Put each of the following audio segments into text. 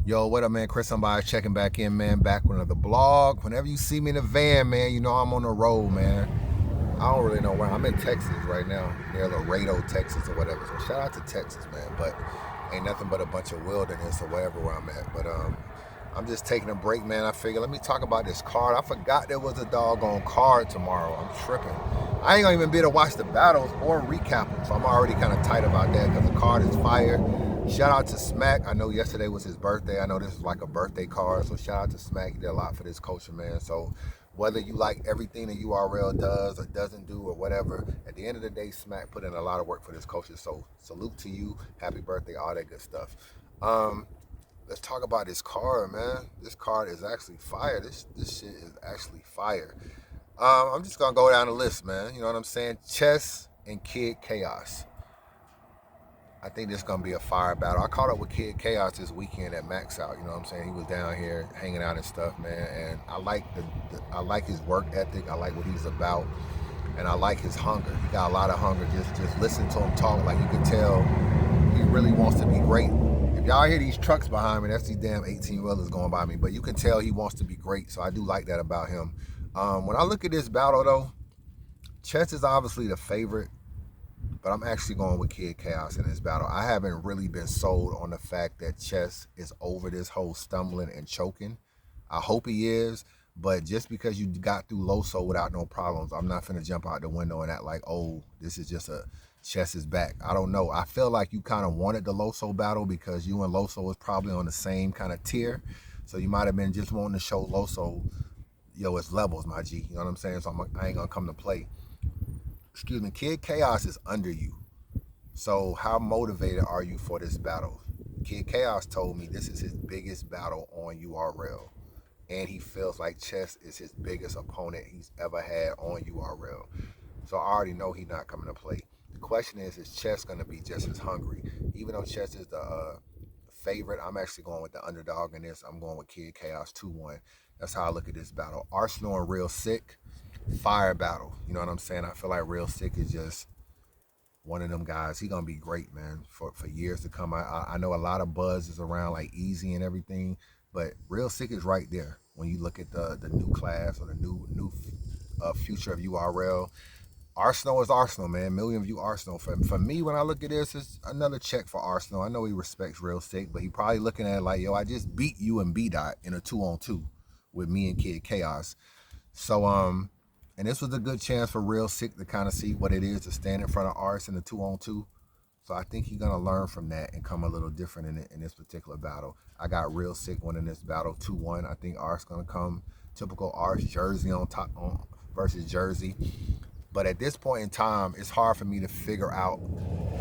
Yo, what up, man? Chris, somebody checking back in, man. Back with another blog. Whenever you see me in the van, man, you know I'm on the road, man. I don't really know where. I'm in Texas right now, near Laredo, Texas, or whatever. So shout out to Texas, man. But ain't nothing but a bunch of wilderness or wherever where I'm at. But I'm just taking a break, man. I figure let me talk about this card. I forgot there was a doggone card tomorrow. I'm tripping. I ain't gonna even be able to watch the battles or recap them. So I'm already kind of tight about that because the card is fire. Shout out to Smack. I know yesterday was his birthday. I know this is like a birthday card. So shout out to Smack. He did a lot for this culture, man. So whether you like everything that URL does or doesn't do or whatever, at the end of the day, Smack put in a lot of work for this culture. So salute to you. Happy birthday, all that good stuff. Let's talk about this card, man. This card is actually fire. This shit is actually fire. I'm just gonna go down the list, man. You know what I'm saying? Chess and Kid Chaos. I think this is gonna be a fire battle. I caught up with Kid Chaos this weekend at Max Out. You know what I'm saying? He was down here hanging out and stuff, man. And I like I like his work ethic. I like what he's about, and I like his hunger. He got a lot of hunger. Just listen to him talk. Like you can tell, he really wants to be great. If y'all hear these trucks behind me, that's these damn 18-wheelers going by me. But you can tell he wants to be great. So I do like that about him. When I look at this battle, though, Chess is obviously the favorite. But I'm actually going with Kid Chaos in this battle. I haven't really been sold on the fact that Chess is over this whole stumbling and choking. I hope he is, but just because you got through Loso without no problems, I'm not finna jump out the window and act like, oh, this is just a Chess is back. I don't know. I feel like you kind of wanted the Loso battle because you and Loso was probably on the same kind of tier. So you might have been just wanting to show Loso, yo, it's levels, my G. You know what I'm saying? So I ain't gonna come to play. Excuse me, Kid Chaos is under you. So how motivated are you for this battle? Kid Chaos told me this is his biggest battle on URL. And he feels like Chess is his biggest opponent he's ever had on URL. So I already know he's not coming to play. The question is Chess going to be just as hungry? Even though Chess is the favorite, I'm actually going with the underdog in this. I'm going with Kid Chaos 2-1. That's how I look at this battle. Arsenal and Real Sikh. Fire battle. You know what I'm saying? I feel like Real Sikh is just one of them guys. He's gonna be great, man, for years to come. I know a lot of buzz is around like Easy and everything, but Real Sikh is right there when you look at the new class or the new future of URL. Arsenal is Arsenal, man. Million view Arsenal. For me, when I look at this, it's another check for Arsenal. I know he respects Real Sikh, but he probably looking at it like, yo, I just beat you and B-Dot in a 2-on-2 with me and Kid Chaos. So and this was a good chance for Real Sikh to kind of see what it is to stand in front of Ars in the 2-on-2. So I think he's going to learn from that and come a little different in this particular battle. I got Real Sikh winning this battle 2-1. I think Ars going to come typical Ars Jersey on top versus Jersey. But at this point in time, it's hard for me to figure out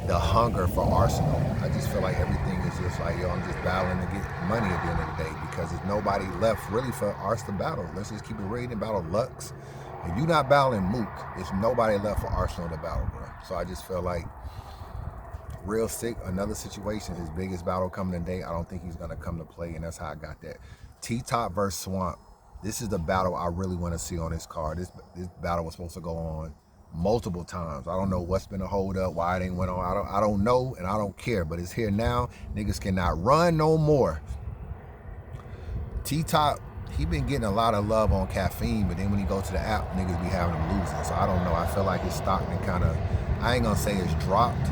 the hunger for Arsenal. I just feel like everything is just like, yo, I'm just battling to get money at the end of the day because there's nobody left really for Ars to battle. Let's just keep it real and battle Lux. If you're not battling Mook, there's nobody left for Arsenal to battle, bro. So I just feel like Real Sikh, another situation, his biggest battle coming today, I don't think he's going to come to play, and that's how I got that. T-Top versus Swamp. This is the battle I really want to see on this card. This battle was supposed to go on multiple times. I don't know what's been a hold up, why it ain't went on. I don't know, and I don't care, but it's here now. Niggas cannot run no more. T-Top, he been getting a lot of love on Caffeine, but then when he go to the app, niggas be having him losing. So I don't know. I feel like his stock been kind of, I ain't gonna say it's dropped,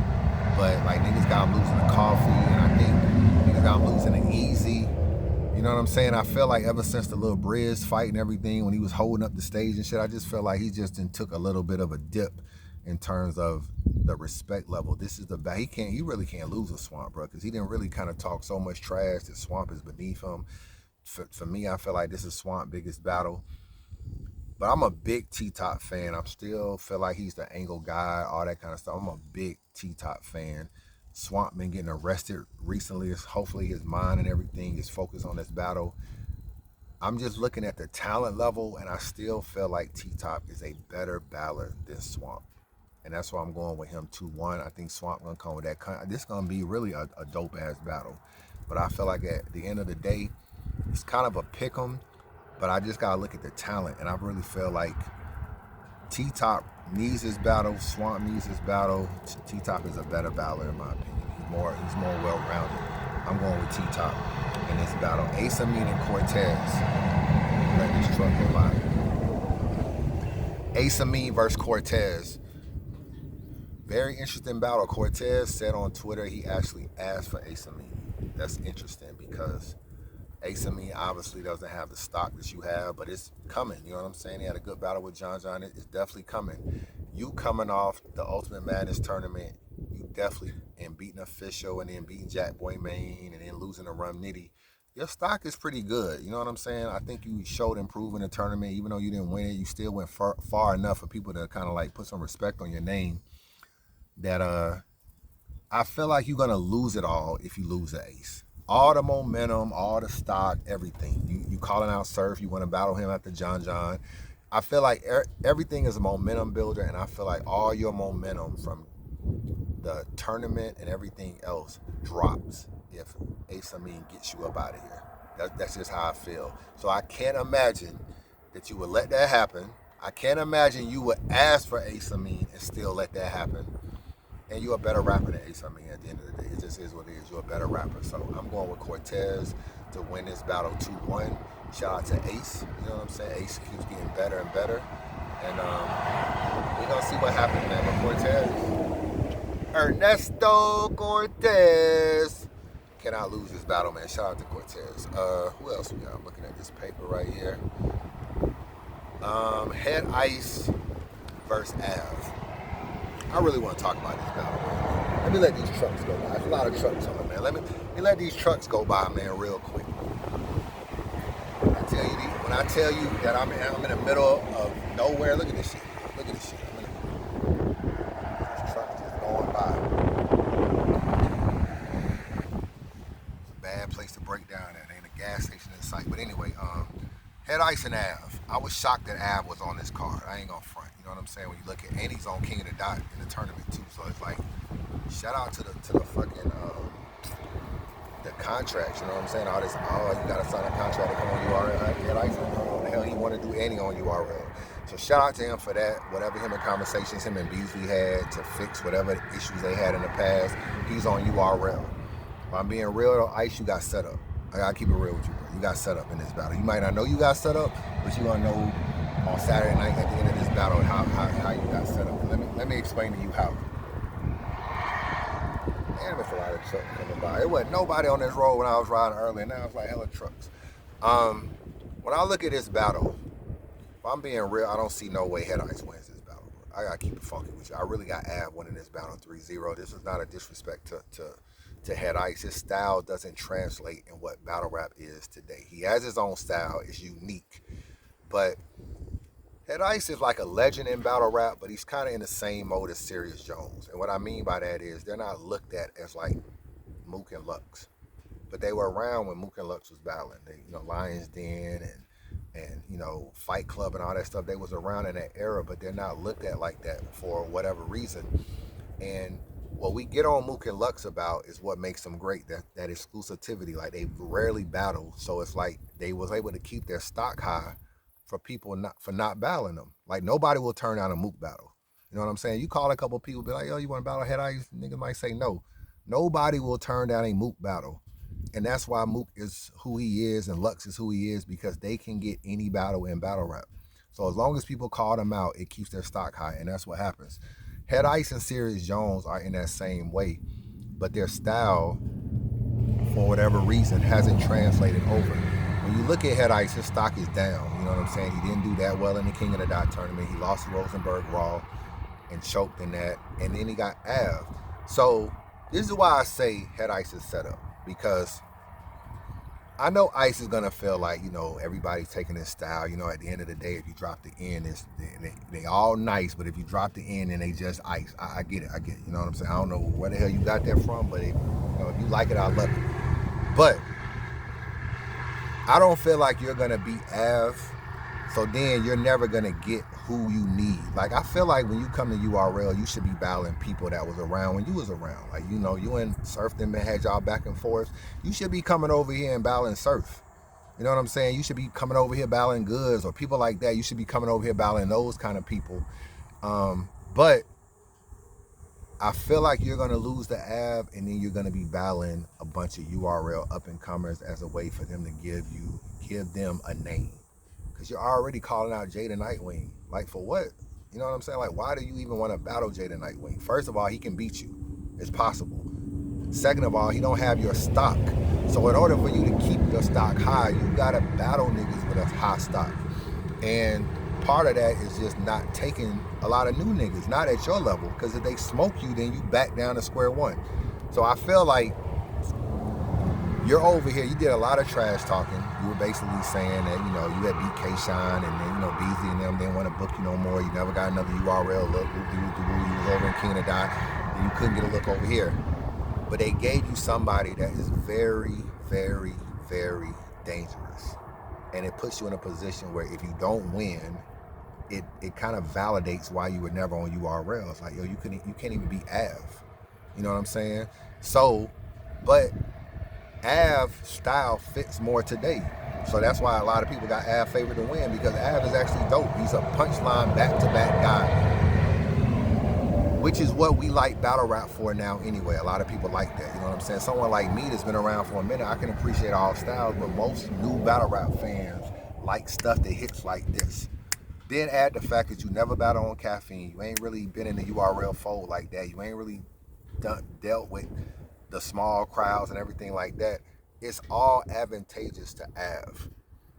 but like niggas got him losing the Coffee, and I think niggas got him losing the Easy. You know what I'm saying? I feel like ever since the Lil Briz fight and everything, when he was holding up the stage and shit, I just feel like he just took a little bit of a dip in terms of the respect level. This is the bad. He really can't lose a Swamp, bro, because he didn't really kind of talk so much trash that Swamp is beneath him. For me, I feel like this is Swamp's biggest battle. But I'm a big T-Top fan. I still feel like he's the angle guy, all that kind of stuff. I'm a big T-Top fan. Swamp been getting arrested recently. Hopefully his mind and everything is focused on this battle. I'm just looking at the talent level, and I still feel like T-Top is a better battler than Swamp. And that's why I'm going with him 2-1. I think Swamp going to come with that. This is going to be really a dope-ass battle. But I feel like at the end of the day, it's kind of a pick 'em, but I just gotta look at the talent, and I really feel like T-Top needs his battle, Swamp needs his battle. T-Top is a better battler in my opinion. He's more well-rounded. I'm going with T-Top. in this battle. Ace Amin and Cortez. Let this truck go by. Ace Amin versus Cortez. Very interesting battle. Cortez said on Twitter he actually asked for Ace Amin. That's interesting because Ace Amin obviously doesn't have the stock that you have, but it's coming. You know what I'm saying? He had a good battle with John. It's definitely coming. You coming off the Ultimate Madness tournament, you definitely, and beating Official and then beating Jack Boy Main and then losing to Rum Nitty, your stock is pretty good. You know what I'm saying? I think you showed improvement in the tournament. Even though you didn't win it, you still went far enough for people to kind of like put some respect on your name. That I feel like you're gonna lose it all if you lose the Ace. All the momentum, all the stock, everything. You calling out Surf, you want to battle him after John. I feel like everything is a momentum builder, and I feel like all your momentum from the tournament and everything else drops if Ace Amin gets you up out of here. That's just how I feel. So I can't imagine that you would let that happen. I can't imagine you would ask for Ace Amin and still let that happen. And you're a better rapper than Ace Amin at the end of the day. It just is what it is. You're a better rapper. So I'm going with Cortez to win this battle 2-1. Shout out to Ace. You know what I'm saying? Ace keeps getting better and better. And we're going to see what happens, man. But Cortez, Ernesto Cortez cannot lose this battle, man. Shout out to Cortez. Who else we got? I'm looking at this paper right here. Head Ice versus Av. I really want to talk about this battle, man. Let me let these trucks go by. There's a lot of trucks on it, man. Let me let these trucks go by, man, real quick. When I tell you that I'm in the middle of nowhere, look at this shit. Look at this shit. These trucks just going by. It's a bad place to break down at. There ain't a gas station in sight. But anyway, Head Ice and Av. I was shocked that Av was on this card. I ain't gonna front. You know what I'm saying? When you look at, and he's on King of the Dot in the tournament too. So it's like, shout out to the fucking the contracts. You know what I'm saying? All this, you gotta sign a contract to come on URL. Head Ice, what the hell he want to do any on URL? So shout out to him for that. Whatever him and conversations him and Beasley had to fix whatever issues they had in the past, he's on URL. If I'm being real though, Ice, you got set up. I gotta keep it real with you, bro. You got set up in this battle. You might not know you got set up, but you gonna know on Saturday night at the end of this battle how you got set up. Let me explain to you how. Damn, it's a lot of trucks coming by. It wasn't nobody on this road when I was riding earlier. Now it's like hella trucks. When I look at this battle, if I'm being real, I don't see no way Head Ice wins this battle. I gotta keep it funky with you. I really got Av winning this battle 3-0. This is not a disrespect to Head Ice. His style doesn't translate in what battle rap is today. He has his own style. It's unique. But Head Ice is like a legend in battle rap, but he's kind of in the same mode as Serious Jones. And what I mean by that is they're not looked at as like Mook and Lux. But they were around when Mook and Lux was battling. They, Lions Den and Fight Club and all that stuff. They was around in that era, but they're not looked at like that for whatever reason. And what we get on Mook and Lux about is what makes them great, that exclusivity. Like, they rarely battle, so it's like they was able to keep their stock high for people not battling them. Like, nobody will turn down a Mook battle. You know what I'm saying? You call a couple people, be like, yo, you want to battle Head Ice? Niggas might say no. Nobody will turn down a Mook battle. And that's why Mook is who he is and Lux is who he is, because they can get any battle in battle rap. So as long as people call them out, it keeps their stock high, and that's what happens. Head Ice and Serious Jones are in that same way, but their style, for whatever reason, hasn't translated over. When you look at Head Ice, his stock is down. You know what I'm saying? He didn't do that well in the King of the Dot tournament. He lost to Rosenberg Raw and choked in that, and then he got Av. So this is why I say Head Ice is set up, because I know Ice is gonna feel like, everybody's taking his style. At the end of the day, if you drop the N, they all nice, but if you drop the N, then they just Ice. I get it. You know what I'm saying? I don't know where the hell you got that from, but if you like it, I love it. But I don't feel like you're gonna beat Av, so then you're never gonna get who you need. Like, I feel like when you come to URL, you should be battling people that was around when you was around. Like, you and Surf them had y'all back and forth. You should be coming over here and battling Surf. You know what I'm saying? You should be coming over here battling Goods or people like that. You should be coming over here battling those kind of people. But I feel like you're gonna lose the Av, and then you're gonna be battling a bunch of URL up and comers as a way for them to give them a name, because you're already calling out Jada Nightwing. Like, for what? You know what I'm saying? Like, why do you even want to battle Jada Nightwing? First of all, he can beat you. It's possible. Second of all, he don't have your stock. So in order for you to keep your stock high, you gotta battle niggas with a high stock. And part of that is just not taking a lot of new niggas, not at your level, because if they smoke you, then you back down to square one. So I feel like you're over here, you did a lot of trash talking. You were basically saying that, you know, you had beat K-Shine, and then, you know, Beasley and them didn't want to book you no more. You never got another URL look. You was over in King of Dot, and you couldn't get a look over here. But they gave you somebody that is very, very, very dangerous. And it puts you in a position where if you don't win, it kind of validates why you were never on URL. It's like, yo, you can't even beat Av. You know what I'm saying? So, but Av style fits more today. So that's why a lot of people got Av favored to win, because Av is actually dope. He's a punchline back-to-back guy, which is what we like battle rap for now anyway. A lot of people like that, you know what I'm saying? Someone like me that's been around for a minute, I can appreciate all styles, but most new battle rap fans like stuff that hits like this. Then add the fact that you never battle on caffeine. You ain't really been in the URL fold like that. You ain't really dealt with the small crowds and everything like that. It's all advantageous to Av.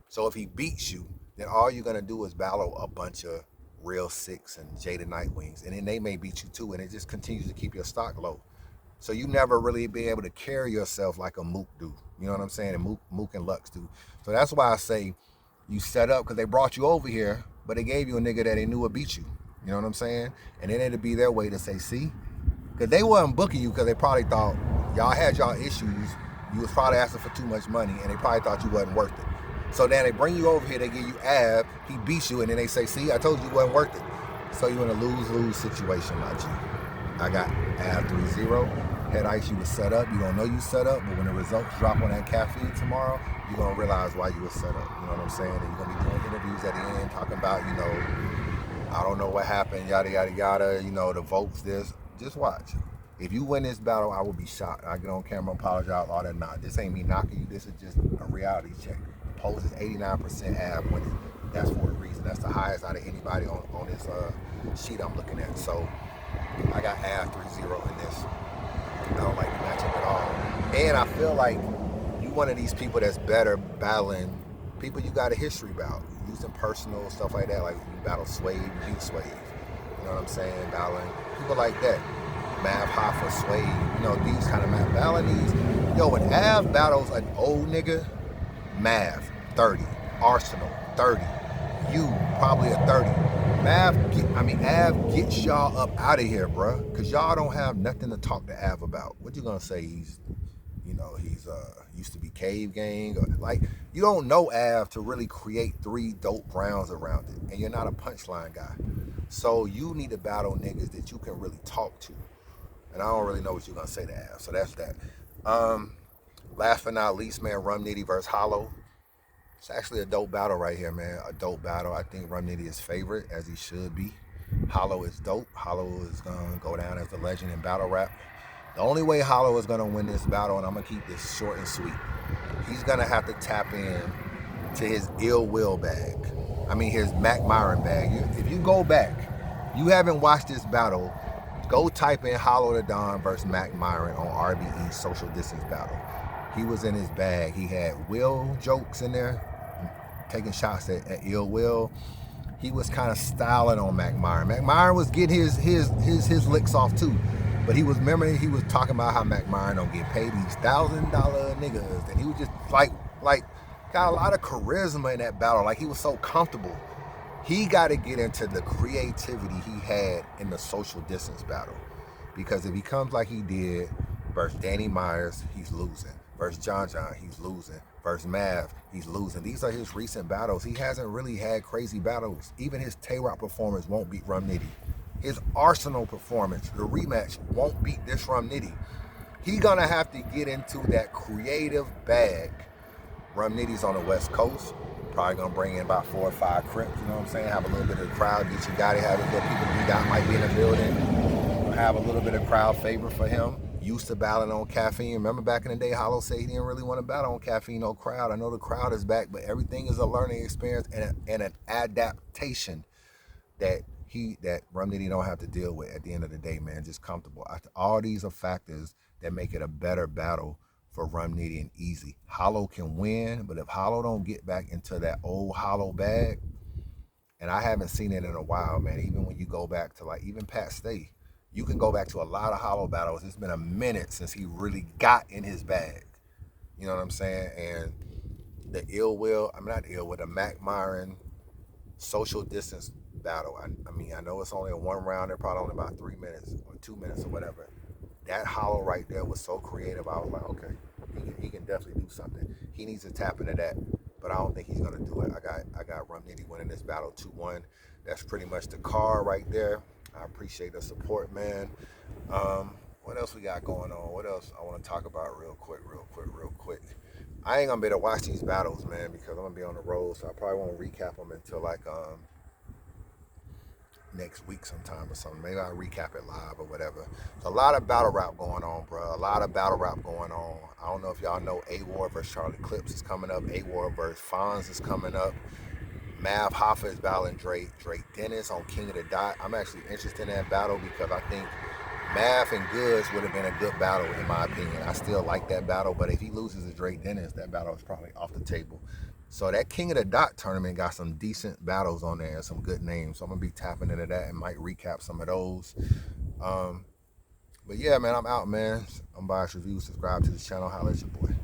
So if he beats you, then all you're gonna do is battle a bunch of real Sikhs and Jada Nightwings, and then they may beat you too, and it just continues to keep your stock low. So you never really be able to carry yourself like a Mook do. You know what I'm saying? And Mook and Lux do. So that's why I say you set up, because they brought you over here, but they gave you a nigga that they knew would beat you. You know what I'm saying? And then it'd be their way to say, see? Because they wasn't booking you because they probably thought y'all had y'all issues. You was probably asking for too much money, and they probably thought you wasn't worth it. So then they bring you over here, they give you Av, he beats you, and then they say, see, I told you wasn't worth it. So you're in a lose-lose situation, my G. I got Av 3-0. Head Ice, you was set up. You don't know you set up, but when the results drop on that caffeine tomorrow, you're going to realize why you was set up. You know what I'm saying? And you're going to be doing interviews at the end talking about, you know, I don't know what happened, yada, yada, yada, you know, the votes, this. Just watch. If you win this battle, I will be shocked. I get on camera, apologize, all that. Nah, this ain't me knocking you. This is just a reality check. Polls is 89% Av winning. That's for a reason. That's the highest out of anybody on this sheet I'm looking at. So I got Av 3-0 in this. I don't like the matchup at all. And I feel like you one of these people that's better battling people you got a history about, using personal stuff like that. Like you battle Swave, you beat Swave. You know what I'm saying? Battling people like that. Mav Hoffa, Swave, you know, these kind of Mav battling these. Yo, when Av battles an old nigga, Mav, 30. Arsenal, 30. You, probably a 30. Av gets y'all up out of here, bruh. Because y'all don't have nothing to talk to Av about. What you gonna say? He's used to be Cave Gang. Or, like, you don't know Av to really create 3 dope rounds around it. And you're not a punchline guy. So you need to battle niggas that you can really talk to. And I don't really know what you're gonna say to Av. So that's that. Last but not least, man, Rum Nitty versus Hollow. It's actually a dope battle right here, man. A dope battle. I think Rum Nitty is favorite, as he should be. Hollow is dope. Hollow is gonna go down as the legend in battle rap. The only way Hollow is gonna win this battle, and I'm gonna keep this short and sweet, he's gonna have to tap in to his ill will bag. I mean, his Mac Myron bag. If you go back, you haven't watched this battle, go type in Hollow the Don versus Mac Myron on RBE's social distance battle. He was in his bag. He had Will jokes in there, taking shots at ill will. He was kind of styling on Mac Myron. Mac Myron was getting his licks off too. But he was talking about how Mac Myron don't get paid these $1,000 niggas. And he was just like got a lot of charisma in that battle. Like, he was so comfortable. He got to get into the creativity he had in the social distance battle. Because if he comes like he did versus Danny Myers, he's losing. Versus John, he's losing. Versus Mav, he's losing. These are his recent battles. He hasn't really had crazy battles. Even his Tay-Rock performance won't beat Rum Nitty. His Arsenal performance, the rematch, won't beat this Rum Nitty. He's gonna have to get into that creative bag. Rum Nitty's on the West Coast. Probably gonna bring in about 4 or 5 Crips, you know what I'm saying? Have a little bit of the crowd, get you got it, have a little people we got might be in the building. have a little bit of crowd favor for him. Used to battling on caffeine. Remember back in the day, Hollow said he didn't really want to battle on caffeine, no crowd. I know the crowd is back, but everything is a learning experience and an adaptation that Rum Nitty don't have to deal with at the end of the day, man. Just comfortable. All these are factors that make it a better battle for Rum Nitty and easy. Hollow can win, but if Hollow don't get back into that old Hollow bag, and I haven't seen it in a while, man. Even when you go back to like even Pat Stay, you can go back to a lot of Hollow battles. It's been a minute since he really got in his bag. You know what I'm saying? And the ill will, I mean not ill will, the Mac Myron social distance battle. I mean, I know it's only a one round. They're probably only about 3 minutes or 2 minutes or whatever. That Hollow right there was so creative. I was like, okay, he can definitely do something. He needs to tap into that, but I don't think he's gonna do it. I got Rum Nitty winning this battle 2-1. That's pretty much the card right there. I appreciate the support, man. What else we got going on? What else I want to talk about real quick? I ain't gonna be able to watch these battles, man, because I'm gonna be on the road, so I probably won't recap them until like next week sometime or something. Maybe I'll recap it live or whatever. There's a lot of battle rap going on, bro. A lot of battle rap going on. I don't know if y'all know A-War versus Charlie Clips is coming up. A-War versus Fonz is coming up. Mav Hoffa is battling Drake Dennis on King of the Dot. I'm actually interested in that battle because I think Mav and Goods would have been a good battle in my opinion. I still like that battle, but if he loses to Drake Dennis, that battle is probably off the table. So that King of the Dot tournament got some decent battles on there and some good names. So I'm going to be tapping into that and might recap some of those. But yeah, man, I'm out, man. Unbiased Review. Subscribe to the channel. Holla at your boy.